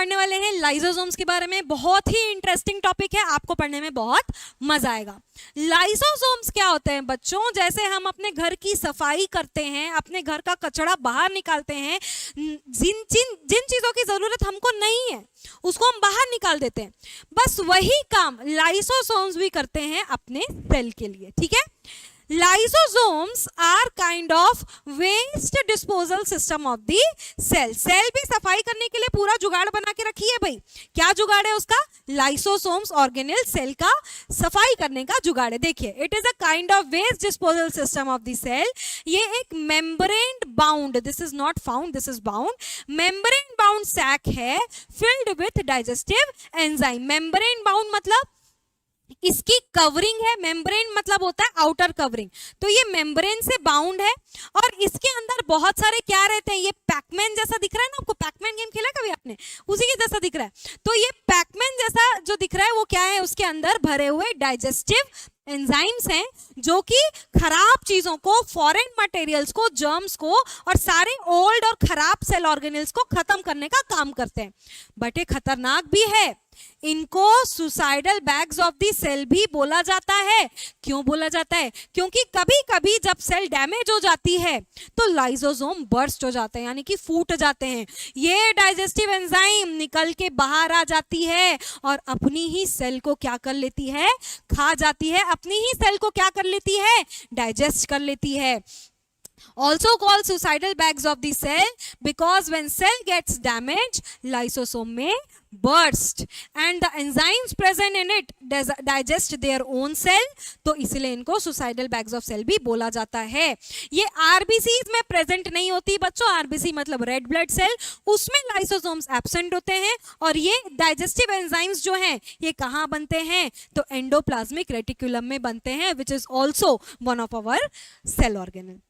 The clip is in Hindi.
पढ़ने वाले हैं लाइसोसोम्स के बारे में। बहुत ही इंटरेस्टिंग टॉपिक है, आपको पढ़ने में बहुत मजा आएगा। लाइसोसोम्स क्या होते हैं बच्चों? जैसे हम अपने घर की सफाई करते हैं, अपने घर का कचरा बाहर निकालते हैं, जिन चीजों की जरूरत हमको नहीं है उसको हम बाहर निकाल देते हैं, बस वही काम लाइसोसोम्स भी करते हैं अपने सेल के लिए। ठीक है, Lysosomes are kind of waste disposal system of the cell. Cell भी सफाई करने के लिए पूरा जुगाड़ बना के रखी है भाई। क्या जुगाड़ है उसका? लाइसोसोम्स ऑर्गेनेल सेल का सफाई करने का जुगाड़ है। देखिए, it is a kind of waste disposal system of the cell. ये एक membrane bound, this is not found, this is bound, membrane bound sac है filled with digestive enzyme. Membrane bound मतलब इसकी कवरिंग है, मेम्ब्रेन मतलब होता है आउटर कवरिंग, तो ये मेम्ब्रेन से बाउंड है और इसके अंदर बहुत सारे क्या रहते हैं, ये पैकमैन जैसा दिख रहा है ना आपको, पैकमैन गेम खेला कभी आपने, उसी के जैसा दिख रहा है। तो ये पैकमैन जैसा जो दिख रहा है वो क्या है, उसके अंदर भरे हुए डाइजेस्टिव एंजाइम्स हैं जो कि खराब चीजों को, फॉरेन मटेरियल्स को, जर्म्स को और सारे ओल्ड और खराब सेल ऑर्गेनेल्स को खत्म करने का काम करते हैं। बट ये खतरनाक भी है, इनको suicidal bags of the cell भी बोला जाता है। क्यों बोला जाता है? क्योंकि कभी कभी जब सेल डैमेज हो जाती है तो लाइसोसोम बर्स्ट हो जाते हैं, यानी कि फूट जाते हैं। ये डाइजेस्टिव एंजाइम निकल के बाहर आ जाती है और अपनी ही सेल को क्या कर लेती है, खा जाती है, अपनी ही सेल को क्या कर लेती है, डाइजेस्ट कर लेती है। Also called suicidal bags of the cell because when cell gets damaged, lysosome may burst and the enzymes present in it digest their own cell, तो इसलिए इनको suicidal bags of cell भी बोला जाता है। ये RBCs में प्रेजेंट नहीं होती बच्चों, RBC मतलब रेड ब्लड सेल, उसमें लाइसोसोम्स एब्सेंट होते हैं और ये डाइजेस्टिव एंजाइम्स जो हैं ये कहाँ बनते हैं, तो एंडोप्लाज्मिक रेटिकुलम में बनते हैं, which is also one of our cell organelle.